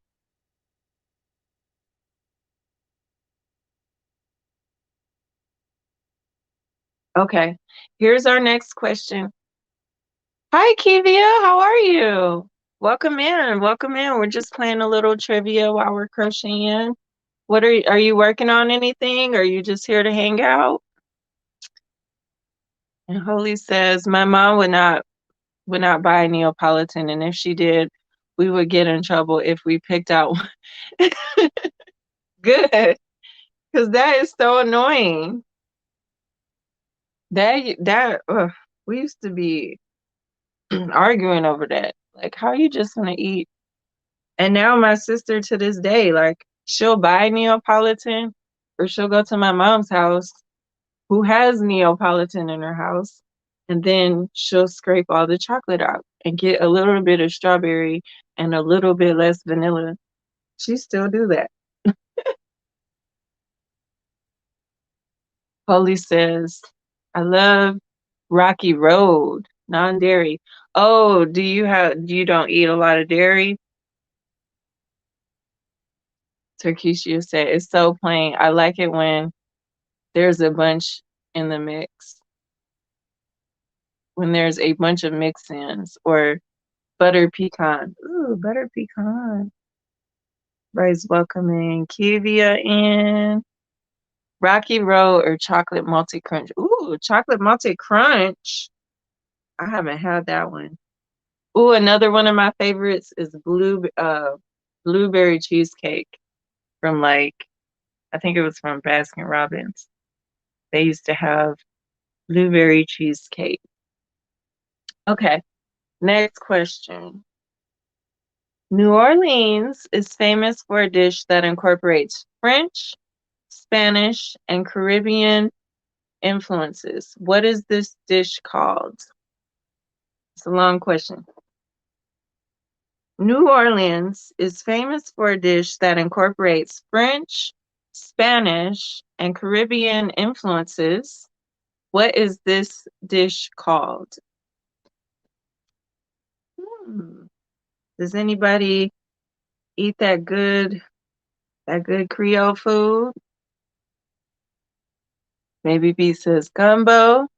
Okay, here's our next question. Hi, Kivia. How are you? Welcome in. Welcome in. We're just playing a little trivia while we're crocheting. Are you working on anything? Or are you just here to hang out? And Holy says, my mom would not buy Neapolitan, and if she did, we would get in trouble if we picked out one. Good, because that is so annoying. We used to be arguing over that. Like, how you just gonna eat? And now my sister to this day, like, she'll buy Neapolitan or she'll go to my mom's house who has Neapolitan in her house, and then she'll scrape all the chocolate out and get a little bit of strawberry and a little bit less vanilla. She still do that. Holy says, I love Rocky Road, non-dairy. Oh, you don't eat a lot of dairy? Terkesia said, it's so plain. I like it when there's a bunch in the mix. When there's a bunch of mix-ins or butter pecan. Ooh, butter pecan. Rice welcoming Kivia in. Rocky Road or chocolate multi crunch. Ooh, chocolate multi crunch. I haven't had that one. Ooh, another one of my favorites is blueberry cheesecake from I think it was from Baskin Robbins. They used to have blueberry cheesecake. Okay, next question. New Orleans is famous for a dish that incorporates French, Spanish, and Caribbean influences. What is this dish called? It's a long question. New Orleans is famous for a dish that incorporates French, Spanish, and Caribbean influences. What is this dish called? Hmm. Does anybody eat that good Creole food? Maybe B says gumbo.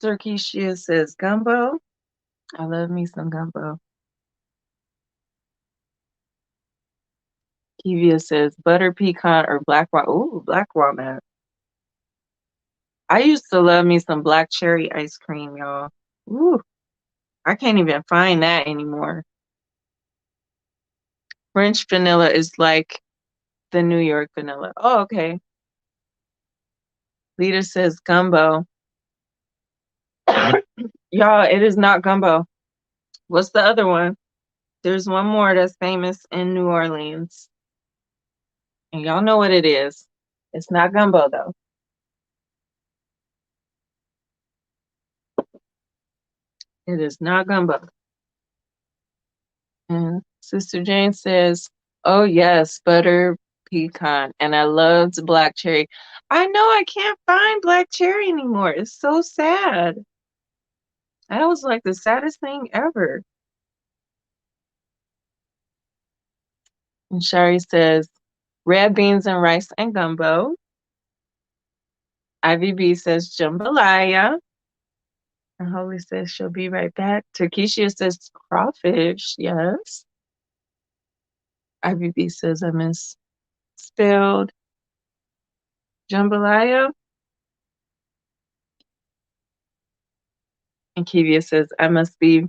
Turkishia says gumbo. I love me some gumbo. Kivia says butter pecan or black walnut. Ooh, black walnut. I used to love me some black cherry ice cream, y'all. Ooh, I can't even find that anymore. French vanilla is like the New York vanilla. Oh, okay. Lita says gumbo. Y'all, it is not gumbo. What's the other one? There's one more that's famous in New Orleans. And y'all know what it is. It's not gumbo, though. It is not gumbo. And Sister Jane says, oh, yes, butter pecan. And I loved black cherry. I know I can't find black cherry anymore. It's so sad. That was like the saddest thing ever. And Shari says, red beans and rice and gumbo. Ivy B says jambalaya. And Holly says she'll be right back. Takeshia says crawfish. Yes. Ivy B says I misspelled jambalaya. And Kivia says I must be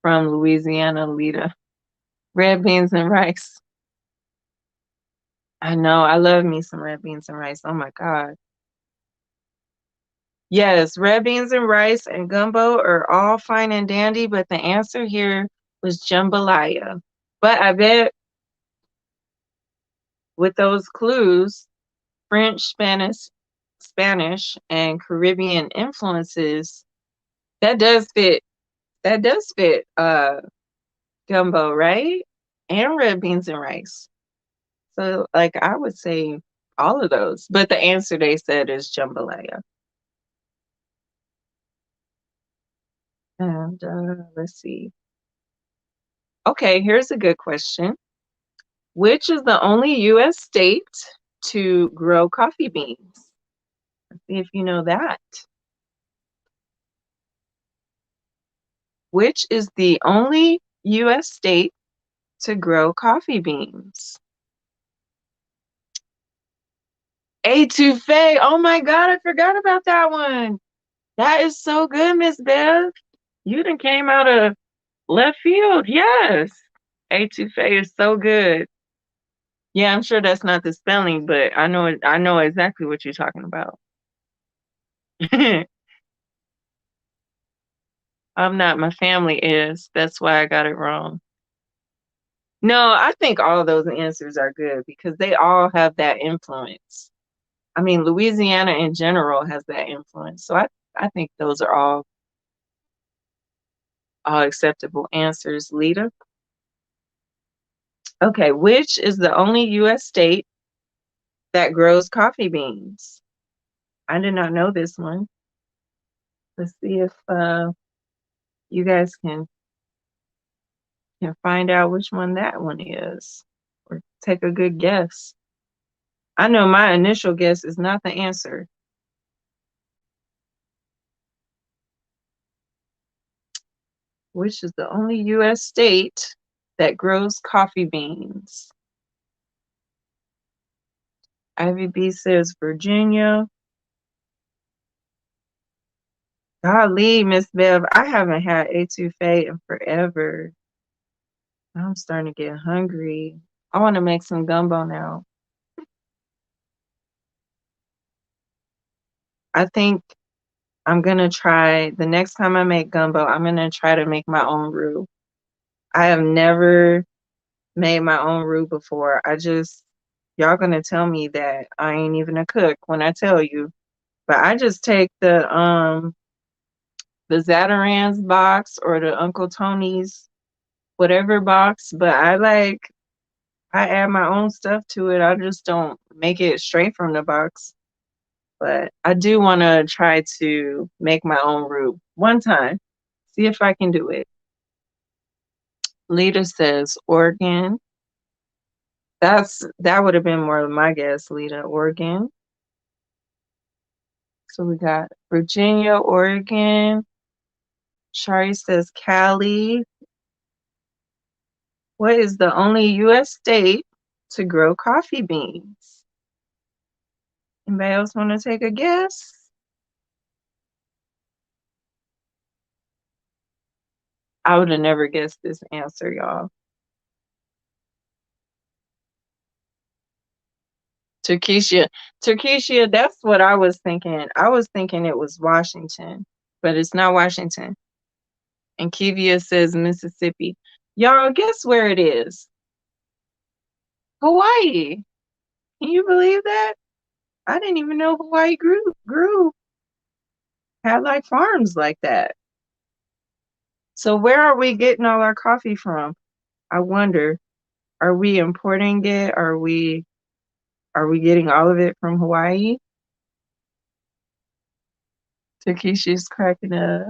from Louisiana, Lita. Red beans and rice. I know. I love me some red beans and rice. Oh my God. Yes, red beans and rice and gumbo are all fine and dandy, but the answer here was jambalaya. But I bet with those clues, French, Spanish, and Caribbean influences, that does fit. That does fit gumbo, right? And red beans and rice. So like I would say all of those. But the answer they said is jambalaya. And let's see. Okay, here's a good question. Which is the only US state to grow coffee beans? Let's see if you know that. Which is the only US state to grow coffee beans? Etouffee. Oh my God, I forgot about that one. That is so good, Miss Bev. You done came out of left field. Yes. Etouffee is so good. Yeah, I'm sure that's not the spelling, but I know exactly what you're talking about. I'm not, my family is. That's why I got it wrong. No, I think all of those answers are good because they all have that influence. I mean, Louisiana in general has that influence. So I think those are all acceptable answers, Lita. Okay, which is the only US state that grows coffee beans? I did not know this one. Let's see if you guys can find out which one that one is or take a good guess. I know my initial guess is not the answer. Which is the only US state that grows coffee beans? Ivy B says Virginia. Golly, Miss Bev, I haven't had etouffee in forever. I'm starting to get hungry. I want to make some gumbo now. I think I'm gonna try the next time I make gumbo, I'm gonna try to make my own roux. I have never made my own roux before. Y'all gonna tell me that I ain't even a cook when I tell you. But I just take the Zatarain's box or the Uncle Tony's whatever box, but I add my own stuff to it. I just don't make it straight from the box. But I do want to try to make my own roux one time. See if I can do it. Lita says Oregon. That would have been more of my guess, Lita, Oregon. So we got Virginia, Oregon. Shari says Cali. What is the only U.S. state to grow coffee beans? Anybody else want to take a guess? I would have never guessed this answer, y'all. Turkesia, that's what I was thinking. I was thinking it was Washington, but it's not Washington. And Kivia says Mississippi. Y'all, guess where it is? Hawaii. Can you believe that? I didn't even know Hawaii had like farms like that. So where are we getting all our coffee from? I wonder. Are we importing it? Are we getting all of it from Hawaii? Takeshi's cracking up.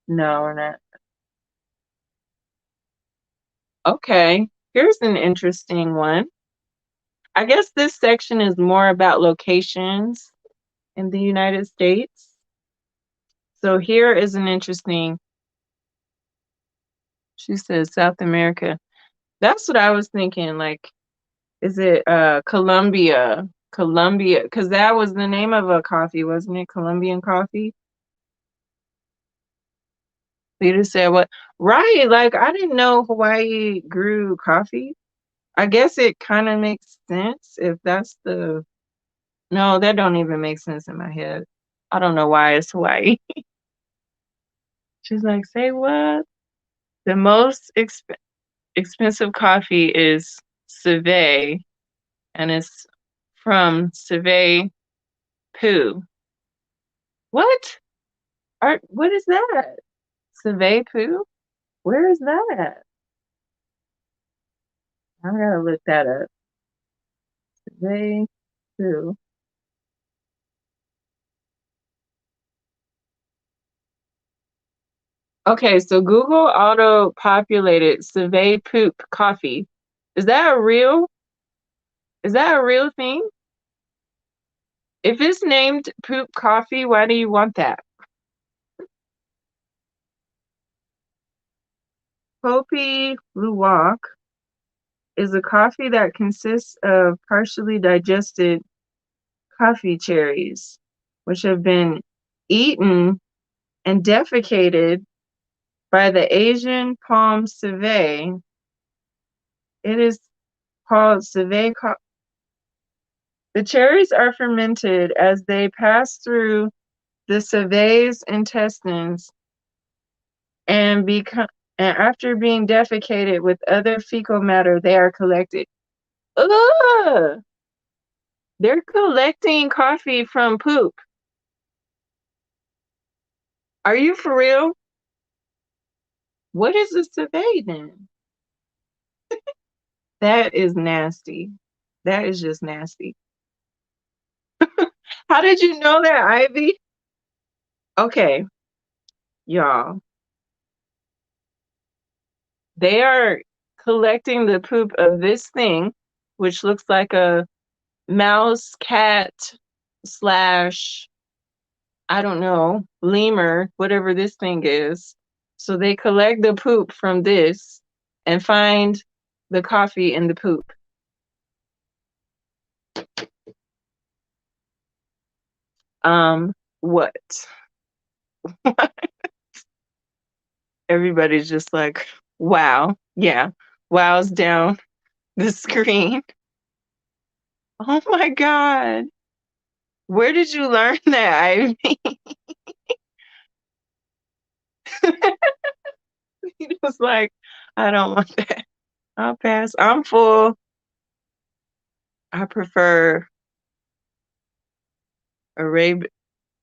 No, we're not. Okay, here's an interesting one. I guess this section is more about locations in the United States. So here is an interesting, she says South America. That's what I was thinking. Like, is it Colombia? Colombia, because that was the name of a coffee, wasn't it? Colombian coffee. Leader said what? Right, like I didn't know Hawaii grew coffee. I guess it kind of makes sense if that's the. No, that don't even make sense in my head. I don't know why it's Hawaii. She's like, say what? The most expensive coffee is Civet, and it's from Civet Poo. What? What is that? Civet Poo? Where is that? I gotta look that up. Civet Poo. Okay, so Google auto populated Civet Poop coffee. Is that a real? Is that a real thing? If it's named Poop Coffee, why do you want that? Kopi Luwak is a coffee that consists of partially digested coffee cherries, which have been eaten and defecated by the Asian palm civet. It is called civet. The cherries are fermented as they pass through the civet's intestines and become. And after being defecated with other fecal matter, they are collected. Ugh! They're collecting coffee from poop. Are you for real? What is a civet then? That is nasty. That is just nasty. How did you know that, Ivy? Okay, y'all. They are collecting the poop of this thing, which looks like a mouse, cat, slash, I don't know, lemur, whatever this thing is. So they collect the poop from this and find the coffee in the poop. What? Everybody's just like, wow. Yeah. Wow's down the screen. Oh my God. Where did you learn that, Ivy? He was like, I don't want that. I'll pass. I'm full. I prefer Arab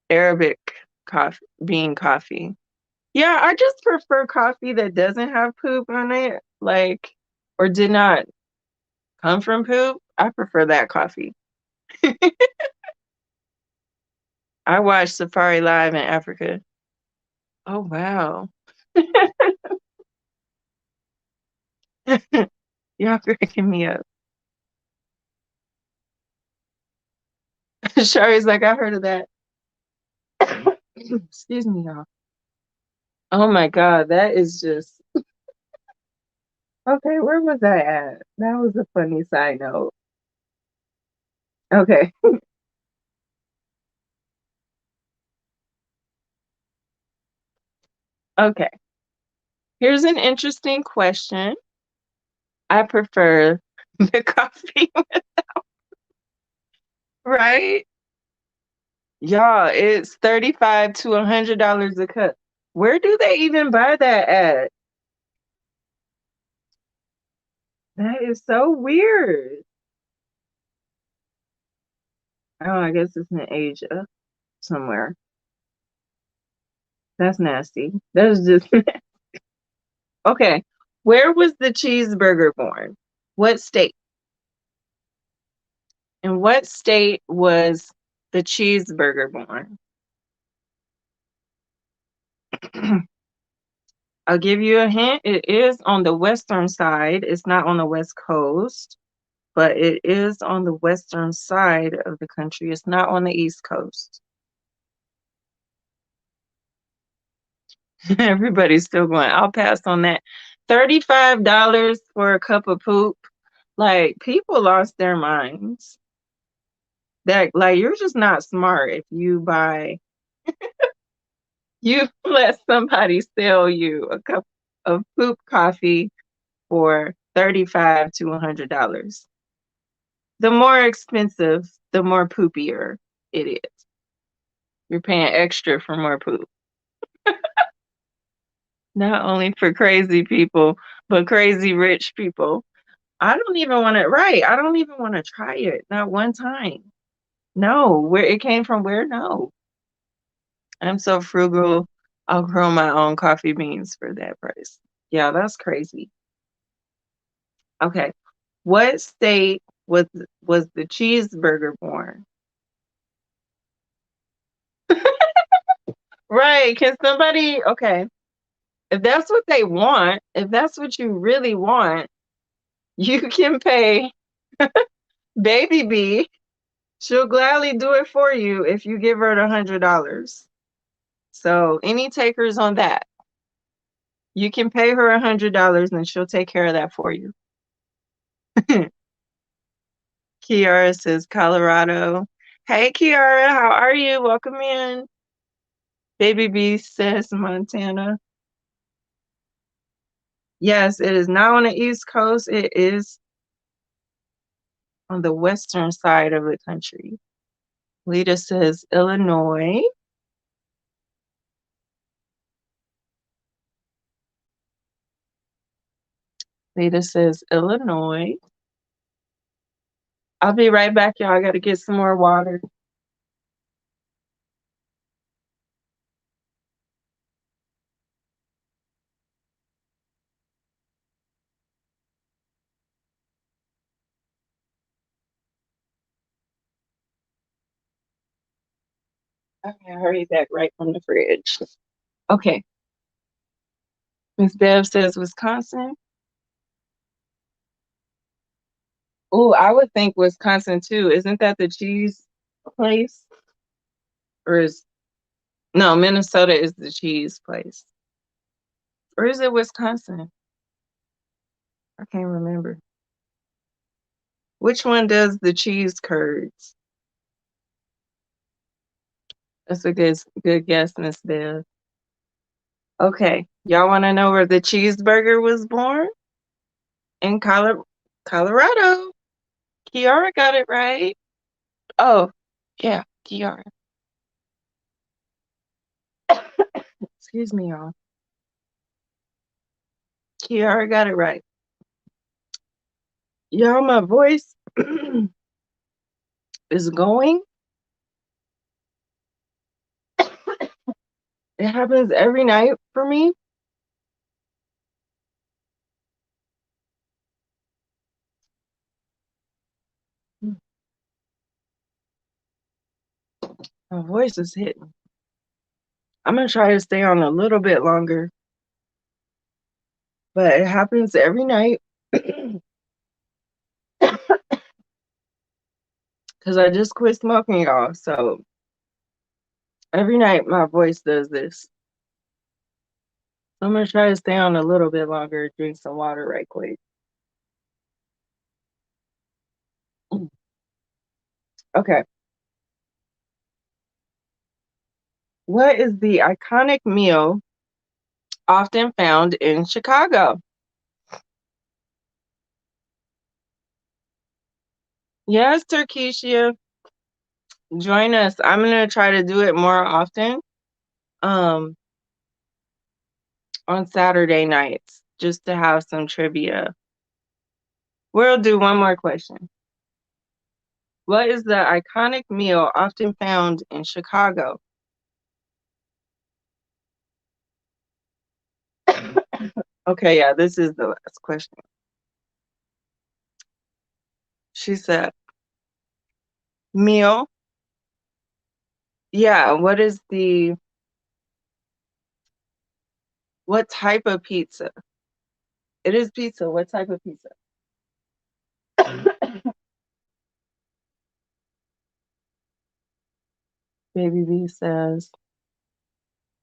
Arabic coffee, bean coffee. Yeah, I just prefer coffee that doesn't have poop on it, like, or did not come from poop. I prefer that coffee. I watched Safari Live in Africa. Oh, wow. Y'all cracking me up. Shari's like, I heard of that. Excuse me, y'all. Oh my God, that is just okay. Where was I at? That was a funny side note. Okay, okay. Here's an interesting question. I prefer the coffee, right? Y'all, it's 35 to $100 a cup. Where do they even buy that at? That is so weird. Oh, I guess it's in Asia somewhere. That's nasty. That's just okay. Where was the cheeseburger born? What state? In what state was the cheeseburger born? I'll give you a hint. It is on the western side. It's not on the west coast, but it is on the western side of the country. It's not on the east coast. Everybody's still going, I'll pass on that. $35 for a cup of poop. Like, people lost their minds. That, like, you're just not smart if you let somebody sell you a cup of poop coffee for 35 to $100. The more expensive, the more poopier it is. You're paying extra for more poop. Not only for crazy people, but crazy rich people. I don't even want to, right. I don't even want to try it. Not one time. No, where it came from, where? No. I'm so frugal. I'll grow my own coffee beans for that price. Yeah, that's crazy. Okay. What state was the cheeseburger born? Right. Can somebody, okay, if that's what they want, if that's what you really want, you can pay Baby B. She'll gladly do it for you if you give her $100. So any takers on that? You can pay her $100 and she'll take care of that for you. Kiara says Colorado. Hey Kiara, how are you? Welcome in. Baby B says Montana. Yes, it is not on the East Coast. It is on the western side of the country. Lita says Illinois. Lita says Illinois. I'll be right back, y'all. I got to get some more water. Okay, I hurry back right from the fridge. Okay. Miss Bev says Wisconsin. Oh, I would think Wisconsin too. Isn't that the cheese place? Or is no, Minnesota is the cheese place. Or is it Wisconsin? I can't remember. Which one does the cheese curds? That's a good guess, Miss Bev. Okay. Y'all want to know where the cheeseburger was born? In Colorado. Kiara got it right. Oh, yeah, Kiara. Excuse me, y'all. Kiara got it right. Y'all, my voice. is going. It happens every night for me. My voice is hitting. I'm gonna try to stay on a little bit longer, but it happens every night because I just quit smoking, y'all. So every night my voice does this. So I'm gonna try to stay on a little bit longer, drink some water right quick. Okay. What is the iconic meal often found in Chicago? Yes, Terkesia, join us. I'm gonna try to do it more often. Um, on Saturday nights, just to have some trivia. We'll do one more question. What is the iconic meal often found in Chicago? Okay, yeah, this is the last question. She said, meal. Yeah, what type of pizza? It is pizza. What type of pizza? Baby B says,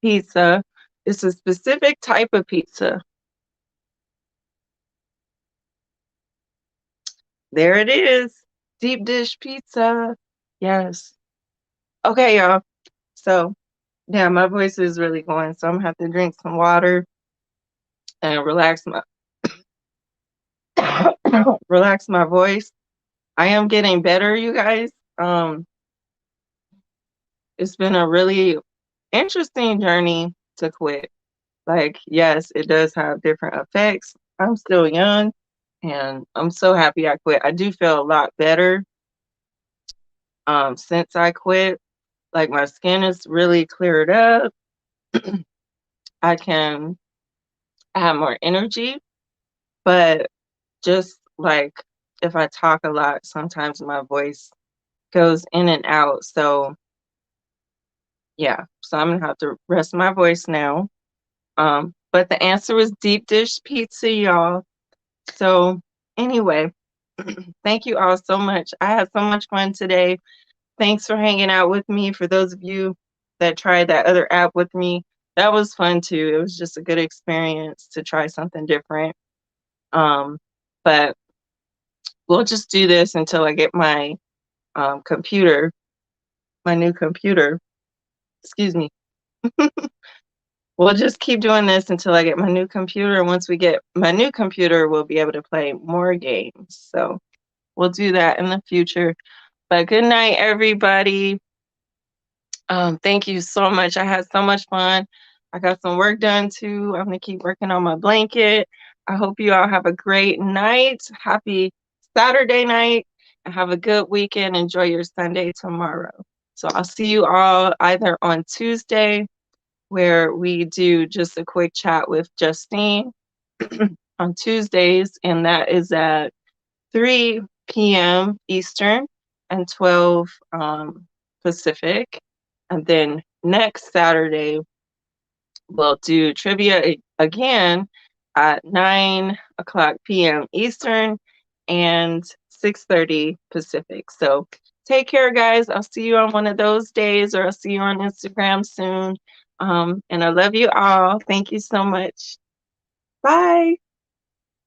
pizza. It's a specific type of pizza. There it is. Deep dish pizza. Yes. Okay, y'all. So, yeah, my voice is really going, so I'm gonna have to drink some water and relax my voice. I am getting better, you guys. Um, it's been a really interesting journey to quit. Like, yes, it does have different effects. I'm still young and I'm so happy I quit. I do feel a lot better since I quit. Like my skin is really cleared up. I have more energy, but just like if I talk a lot, sometimes my voice goes in and out. So yeah, so I'm gonna have to rest my voice now. But the answer was deep dish pizza, y'all. So anyway, thank you all so much. I had so much fun today. Thanks for hanging out with me. For those of you that tried that other app with me, that was fun too. It was just a good experience to try something different. But we'll just do this until I get my computer, my new computer. Excuse me. We'll just keep doing this until I get my new computer. Once we get my new computer, we'll be able to play more games. So we'll do that in the future. But good night, everybody. Thank you so much. I had so much fun. I got some work done too. I'm gonna keep working on my blanket. I hope you all have a great night. Happy Saturday night and have a good weekend. Enjoy your Sunday tomorrow. So I'll see you all either on Tuesday, where we do just a quick chat with Justine on Tuesdays, and that is at 3 p.m. Eastern and 12 Pacific. And then next Saturday, we'll do trivia again at 9 o'clock p.m. Eastern and 6:30 Pacific. So take care, guys. I'll see you on one of those days, or I'll see you on Instagram soon. And I love you all. Thank you so much. Bye.